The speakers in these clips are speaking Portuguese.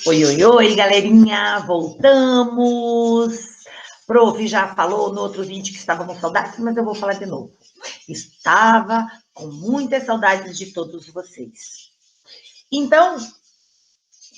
Oi, oi, oi, galerinha, voltamos. Prof já falou no outro vídeo que estava com saudades, mas eu vou falar de novo. Estava com muitas saudades de todos vocês. Então,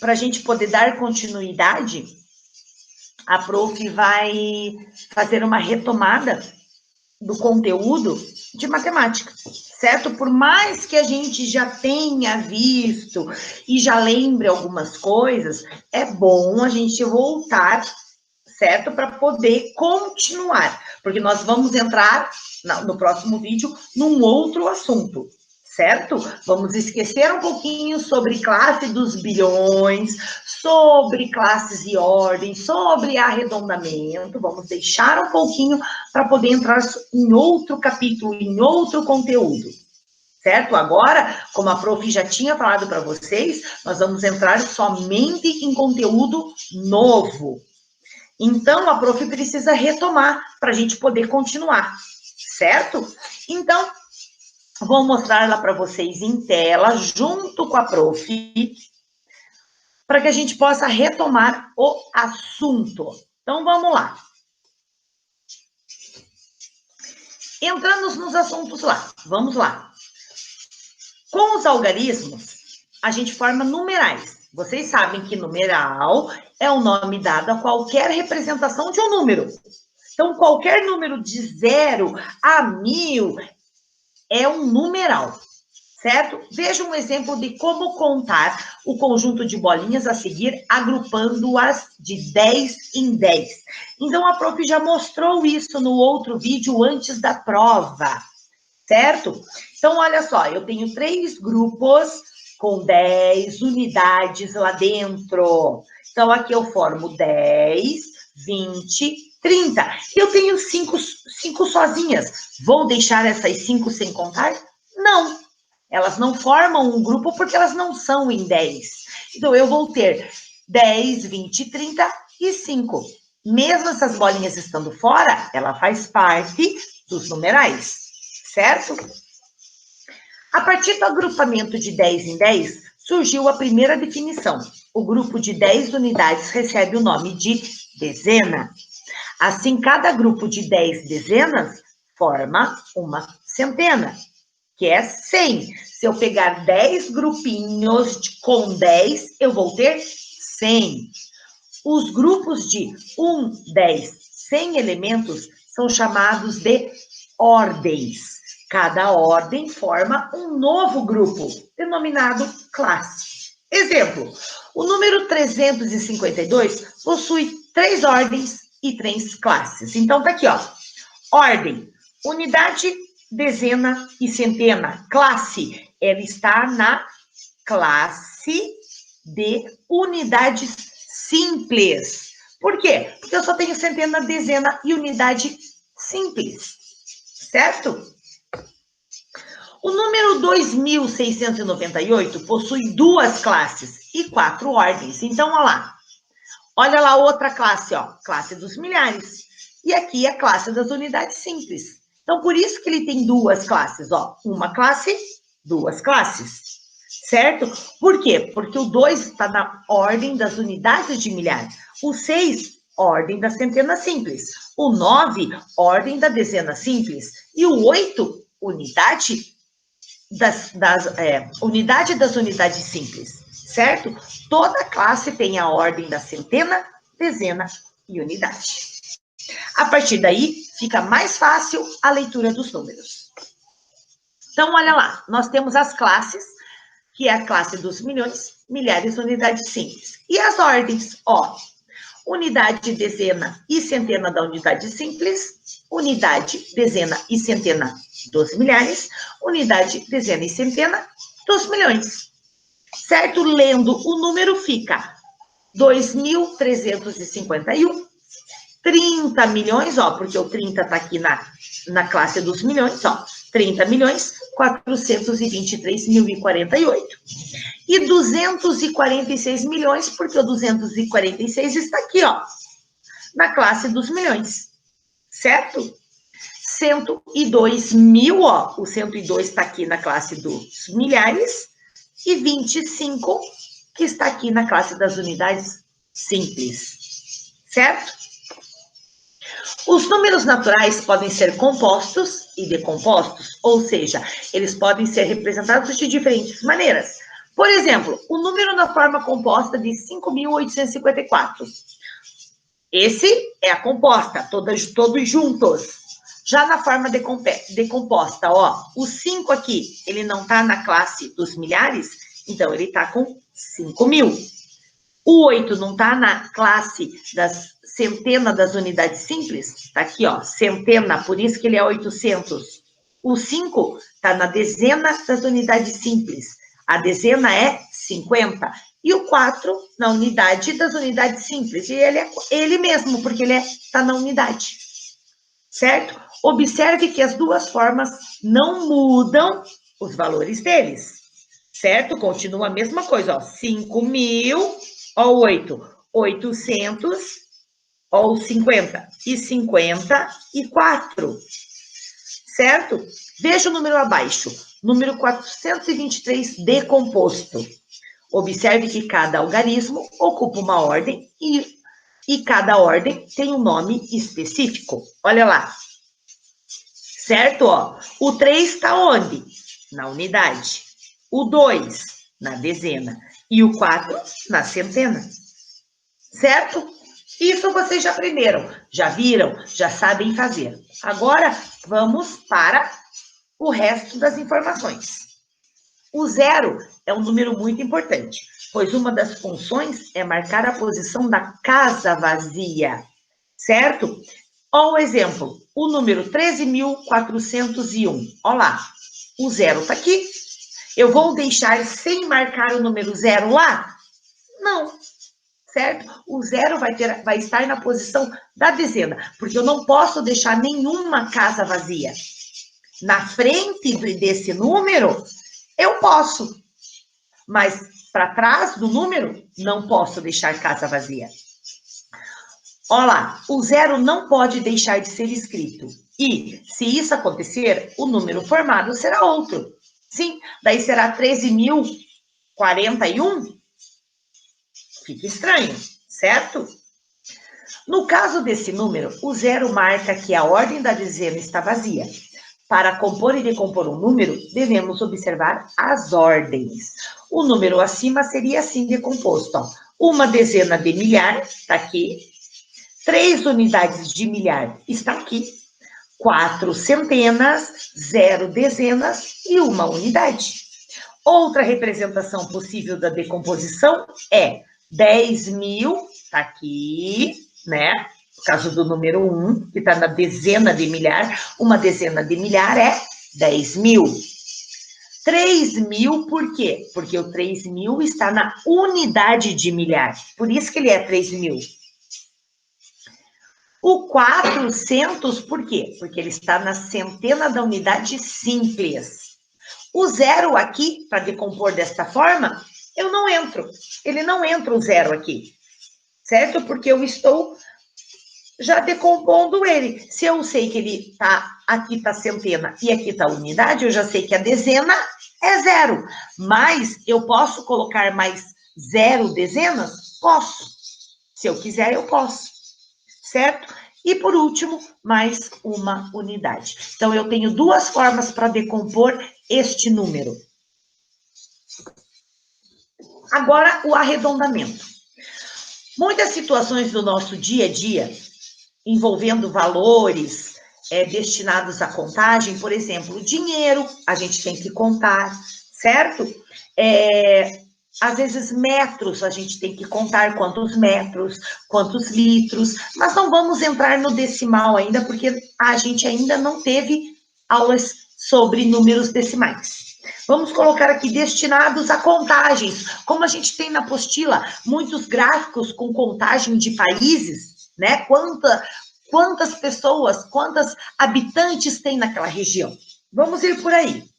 para a gente poder dar continuidade, a prof vai fazer uma retomada do conteúdo de matemática, certo? Por mais que a gente já tenha visto e já lembre algumas coisas, é bom a gente voltar, certo? Para poder continuar, porque nós vamos entrar no próximo vídeo num outro assunto, certo? Vamos esquecer um pouquinho sobre classe dos bilhões, sobre classes e ordens, sobre arredondamento, vamos deixar um pouquinho para poder entrar em outro capítulo, em outro conteúdo, certo? Agora, como a prof já tinha falado para vocês, nós vamos entrar somente em conteúdo novo. Então, a prof precisa retomar para a gente poder continuar, certo? Então, vou mostrar ela para vocês em tela, junto com a prof, para que a gente possa retomar o assunto. Então, vamos lá. Entrando nos assuntos lá, vamos lá. Com os algarismos, a gente forma numerais. Vocês sabem que numeral é o nome dado a qualquer representação de um número. Então, qualquer número de 0 a 1000 é um numeral, certo? Veja um exemplo de como contar o conjunto de bolinhas a seguir, agrupando-as de 10 em 10. Então, a prof já mostrou isso no outro vídeo antes da prova, certo? Então, olha só, eu tenho 3 grupos com 10 unidades lá dentro. Então, aqui eu formo 10, 20, 30. Eu tenho 5 sozinhas. Vou deixar essas 5 sem contar? Não. Elas não formam um grupo porque elas não são em 10. Então, eu vou ter 10, 20, 30 e 5. Mesmo essas bolinhas estando fora, ela faz parte dos numerais, certo? A partir do agrupamento de 10 em 10, surgiu a primeira definição. O grupo de 10 unidades recebe o nome de dezena. Assim, cada grupo de 10 dezenas forma uma centena, que é 100. Se eu pegar 10 grupinhos com 10, eu vou ter 100. Os grupos de 1, 10, 100 elementos são chamados de ordens. Cada ordem forma um novo grupo, denominado classe. Exemplo, o número 352 possui 3 ordens e 3 classes. Então, tá aqui, ó. Ordem, unidade, dezena e centena. Classe, ela está na classe de unidades simples. Por quê? Porque eu só tenho centena, dezena e unidade simples, certo? O número 2698 possui 2 classes e 4 ordens. Então, olha lá. Olha lá outra classe, ó. Classe dos milhares. E aqui a classe das unidades simples. Então, por isso que ele tem 2 classes, ó. Uma classe, 2 classes. Certo? Por quê? Porque o 2 está na ordem das unidades de milhares. O 6, ordem da centena simples. O 9, ordem da dezena simples. E o 8, unidade unidade das unidades simples, certo? Toda classe tem a ordem da centena, dezena e unidade. A partir daí, fica mais fácil a leitura dos números. Então, olha lá, nós temos as classes, que é a classe dos milhões, milhares, unidades simples. E as ordens, ó, unidade, dezena e centena da unidade simples, unidade, dezena e centena dos milhares, unidade, dezena e centena dos milhões. Certo? Lendo o número fica 2.351, 30 milhões, ó, porque o 30 está aqui na classe dos milhões, ó, 30 milhões, 423.048. E 246 milhões, porque o 246 está aqui, ó, na classe dos milhões, certo? 102 mil, ó, o 102 está aqui na classe dos milhares, e 25 que está aqui na classe das unidades simples, certo? Os números naturais podem ser compostos e decompostos, ou seja, eles podem ser representados de diferentes maneiras. Por exemplo, o número na forma composta de 5.854. Esse é a composta, todos juntos. Já na forma decomposta, ó, o 5 aqui, ele não está na classe dos milhares, então ele está com 5.000. O 8 não está na classe das centena das unidades simples? Está aqui, ó, centena, por isso que ele é 800. O 5 está na dezena das unidades simples. A dezena é 50. E o 4 na unidade das unidades simples. E ele é ele mesmo, porque ele está na unidade. Certo? Observe que as duas formas não mudam os valores deles. Certo? Continua a mesma coisa, ó. 5.000, ó, 8. 800, ó, o 50. E 54. Certo? Veja o número abaixo. Número 423 decomposto. Observe que cada algarismo ocupa uma ordem e cada ordem tem um nome específico. Olha lá. Certo? Ó, o 3 está onde? Na unidade. O 2, na dezena. E o 4, na centena. Certo? Isso vocês já aprenderam, já viram, já sabem fazer. Agora, vamos para o resto das informações. O 0 é um número muito importante, pois uma das funções é marcar a posição da casa vazia, certo? Olha o exemplo, o número 13.401. Olha lá, o 0 está aqui. Eu vou deixar sem marcar o número 0 lá? Não, certo? O 0 vai estar na posição da dezena, porque eu não posso deixar nenhuma casa vazia. Na frente desse número, eu posso, mas para trás do número, não posso deixar casa vazia. Olha lá, o 0 não pode deixar de ser escrito. E, se isso acontecer, o número formado será outro. Sim, daí será 13.041. Fica estranho, certo? No caso desse número, o 0 marca que a ordem da dezena está vazia. Para compor e decompor um número, devemos observar as ordens. O número acima seria assim decomposto. Ó. Uma dezena de milhar, está aqui. 3 unidades de milhar, está aqui. 4 centenas, 0 dezenas e 1 unidade. Outra representação possível da decomposição é 10.000, está aqui, né? Por causa do número 1, que está na dezena de milhar. Uma dezena de milhar é 10.000. 3.000, por quê? Porque o 3.000 está na unidade de milhar. Por isso que ele é 3.000. O 400, por quê? Porque ele está na centena da unidade simples. O 0 aqui, para decompor desta forma, eu não entro. Ele não entra o 0 aqui. Certo? Porque eu estou já decompondo ele. Se eu sei que ele está, aqui está centena e aqui está unidade, eu já sei que a dezena é 0. Mas eu posso colocar mais 0 dezenas? Posso. Se eu quiser, eu posso. Certo? E, por último, mais uma unidade. Então, eu tenho duas formas para decompor este número. Agora, o arredondamento. Muitas situações do nosso dia a dia, envolvendo valores destinados à contagem, por exemplo, dinheiro, a gente tem que contar, certo? Às vezes, metros, a gente tem que contar quantos metros, quantos litros, mas não vamos entrar no decimal ainda, porque a gente ainda não teve aulas sobre números decimais. Vamos colocar aqui destinados a contagens, como a gente tem na apostila, muitos gráficos com contagem de países, né? Quantas pessoas, quantos habitantes tem naquela região. Vamos ir por aí.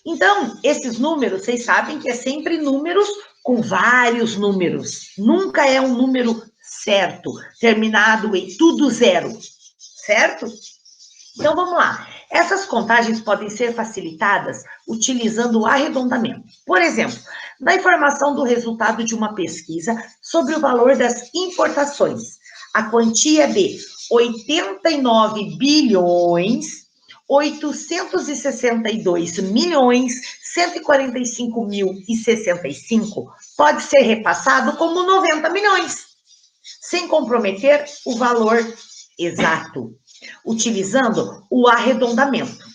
Então, esses números, vocês sabem que é sempre números com vários números. Nunca é um número certo, terminado em tudo 0, certo? Então, vamos lá. Essas contagens podem ser facilitadas utilizando o arredondamento. Por exemplo, Na informação do resultado de uma pesquisa sobre o valor das importações, a quantia de 89 bilhões 862 milhões 145 mil e 65 pode ser repassado como 90 milhões, sem comprometer o valor exato, utilizando o arredondamento.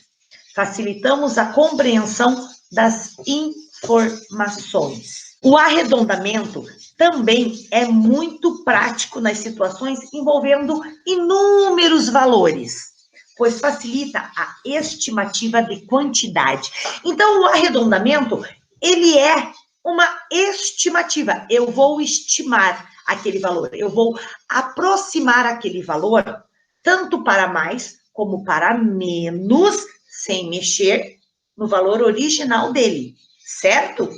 Facilitamos a compreensão das informações. O arredondamento também é muito prático nas situações envolvendo inúmeros valores, pois facilita a estimativa de quantidade. Então, o arredondamento, ele é uma estimativa. Eu vou estimar aquele valor, eu vou aproximar aquele valor, tanto para mais como para menos, sem mexer no valor original dele, certo?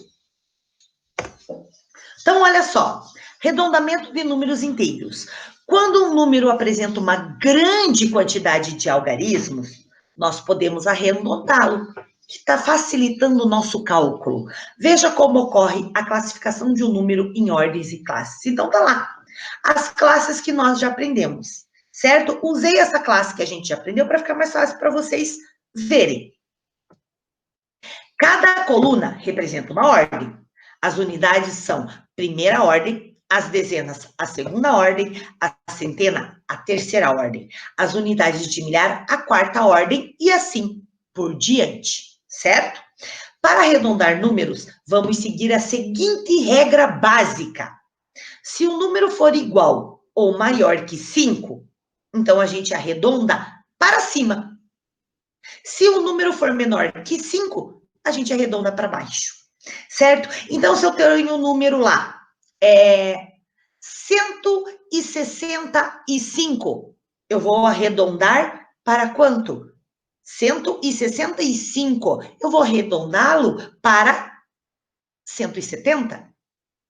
Então, olha só, arredondamento de números inteiros. Quando um número apresenta uma grande quantidade de algarismos, nós podemos arredondá-lo, que está facilitando o nosso cálculo. Veja como ocorre a classificação de um número em ordens e classes. Então, tá lá, as classes que nós já aprendemos, certo? Usei essa classe que a gente já aprendeu para ficar mais fácil para vocês verem. Cada coluna representa uma ordem. As unidades são primeira ordem, as dezenas a segunda ordem, a centena a terceira ordem, as unidades de milhar a quarta ordem e assim por diante, certo? Para arredondar números, vamos seguir a seguinte regra básica. Se o número for igual ou maior que 5, então a gente arredonda para cima. Se o número for menor que 5, a gente arredonda para baixo, certo? Então, se eu tenho um número lá, 165, eu vou arredondar para quanto? 165. Eu vou arredondá-lo para 170,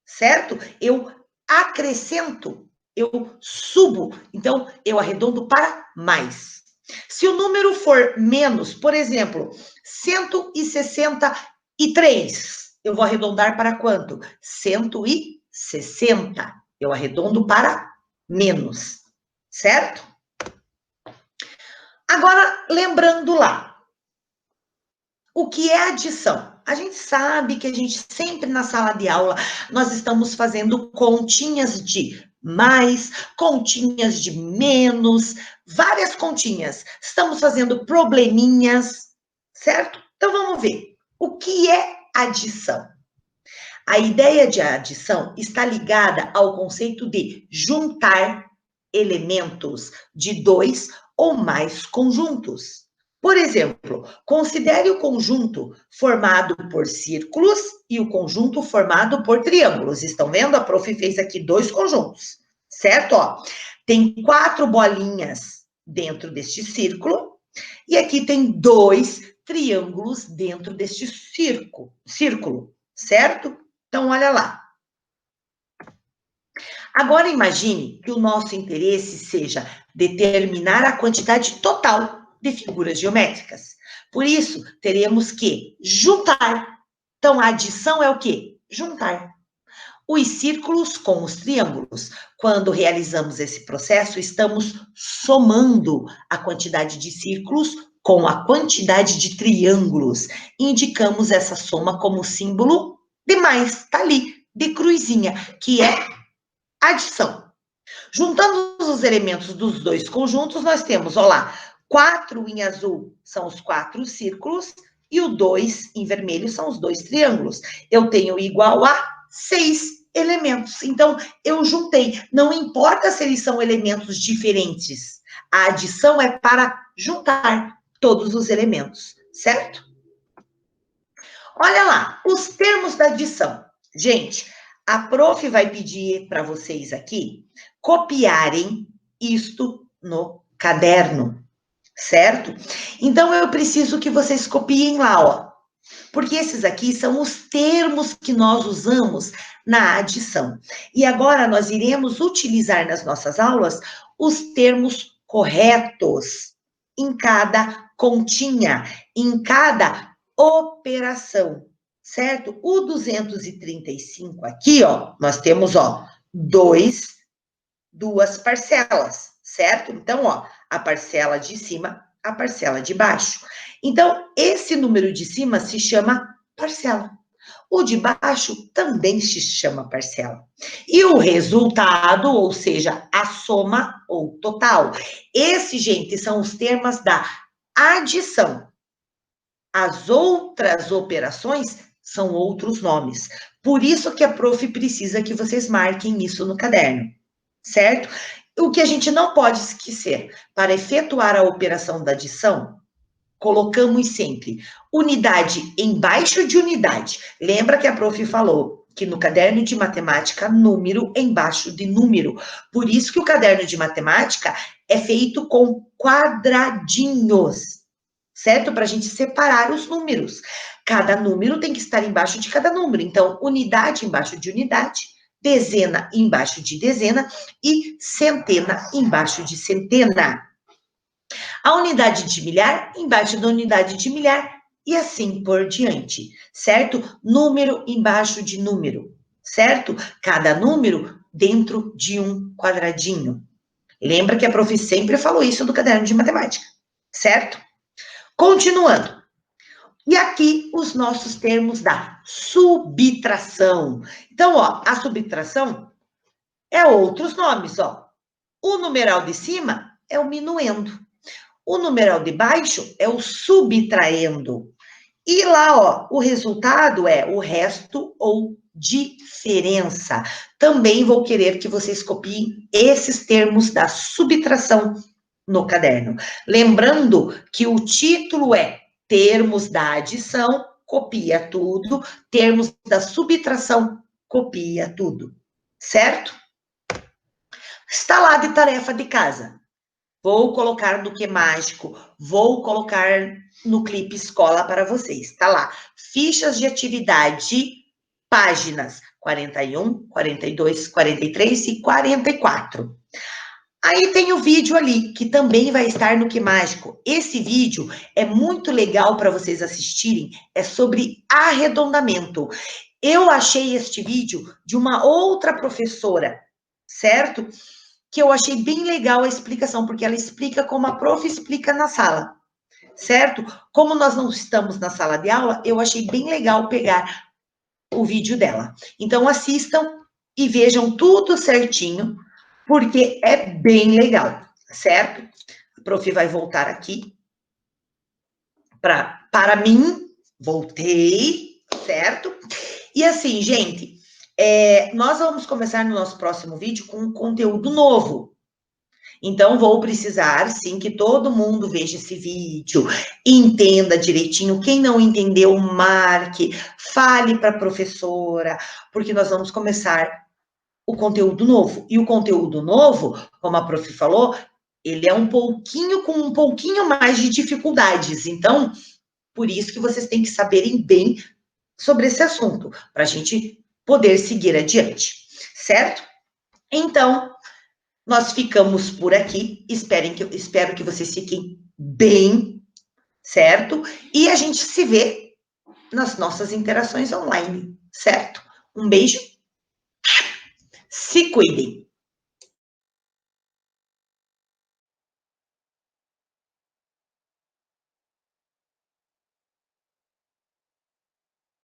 certo? Eu acrescento, eu subo, então eu arredondo para mais. Se o número for menos, por exemplo, 163, eu vou arredondar para quanto? 160. Eu arredondo para menos, certo? Agora, lembrando lá, o que é adição? A gente sabe que a gente sempre na sala de aula, nós estamos fazendo continhas de mais, continhas de menos, várias continhas. Estamos fazendo probleminhas, certo? Então, vamos ver. O que é adição? A ideia de adição está ligada ao conceito de juntar elementos de dois ou mais conjuntos. Por exemplo, considere o conjunto formado por círculos e o conjunto formado por triângulos. Estão vendo? A prof fez aqui 2 conjuntos, certo? Ó, tem 4 bolinhas dentro deste círculo e aqui tem 2 triângulos dentro deste círculo, certo? Então, olha lá. Agora, imagine que o nosso interesse seja determinar a quantidade total de figuras geométricas. Por isso, teremos que juntar. Então, a adição é o quê? Juntar os círculos com os triângulos. Quando realizamos esse processo, estamos somando a quantidade de círculos com a quantidade de triângulos. Indicamos essa soma como símbolo de mais, tá ali, de cruzinha, que é adição. Juntando os elementos dos 2 conjuntos, nós temos, ó lá, 4 em azul são os 4 círculos e o 2 em vermelho são os 2 triângulos. Eu tenho igual a 6 elementos. Então, eu juntei. Não importa se eles são elementos diferentes. A adição é para juntar todos os elementos, certo? Olha lá, os termos da adição. Gente, a prof vai pedir para vocês aqui copiarem isto no caderno, certo? Então, eu preciso que vocês copiem lá, ó. Porque esses aqui são os termos que nós usamos na adição. E agora nós iremos utilizar nas nossas aulas os termos corretos em cada continha, em cada operação, certo? O 235 aqui, ó, nós temos, ó, duas parcelas, certo? Então, ó, a parcela de cima, a parcela de baixo. Então, esse número de cima se chama parcela. O de baixo também se chama parcela. E o resultado, ou seja, a soma ou total. Esses, gente, são os termos da adição. As outras operações são outros nomes. Por isso que a prof precisa que vocês marquem isso no caderno, certo? O que a gente não pode esquecer, para efetuar a operação da adição, colocamos sempre unidade embaixo de unidade. Lembra que a prof falou que no caderno de matemática, número embaixo de número. Por isso que o caderno de matemática é feito com quadradinhos, certo? Para a gente separar os números. Cada número tem que estar embaixo de cada número. Então, unidade embaixo de unidade, dezena embaixo de dezena e centena embaixo de centena. A unidade de milhar embaixo da unidade de milhar e assim por diante, certo? Número embaixo de número, certo? Cada número dentro de um quadradinho. Lembra que a prof sempre falou isso do caderno de matemática, certo? Continuando. E aqui os nossos termos da subtração. Então, ó, a subtração é outros nomes, ó. O numeral de cima é o minuendo. O numeral de baixo é o subtraindo. E lá, ó, o resultado é o resto ou diferença. Também vou querer que vocês copiem esses termos da subtração no caderno. Lembrando que o título é termos da adição, copia tudo, termos da subtração, copia tudo, certo? Está lá de tarefa de casa. Vou colocar no que mágico, vou colocar no clipe escola para vocês. Tá lá. Fichas de atividade, páginas 41, 42, 43 e 44. Aí tem o vídeo ali, que também vai estar no que mágico. Esse vídeo é muito legal para vocês assistirem, é sobre arredondamento. Eu achei este vídeo de uma outra professora, certo? Que eu achei bem legal a explicação, porque ela explica como a prof explica na sala, certo? Como nós não estamos na sala de aula, eu achei bem legal pegar o vídeo dela. Então, assistam e vejam tudo certinho, porque é bem legal, certo? A prof vai voltar aqui para mim. Voltei, certo? E assim, gente, nós vamos começar no nosso próximo vídeo com um conteúdo novo. Então, vou precisar, sim, que todo mundo veja esse vídeo, entenda direitinho. Quem não entendeu, marque, fale para a professora, porque nós vamos começar o conteúdo novo. E o conteúdo novo, como a prof falou, ele é com um pouquinho mais de dificuldades. Então, por isso que vocês têm que saberem bem sobre esse assunto, para a gente poder seguir adiante, certo? Então, nós ficamos por aqui. Espero que vocês fiquem bem, certo? E a gente se vê nas nossas interações online, certo? Um beijo. Se cuidem.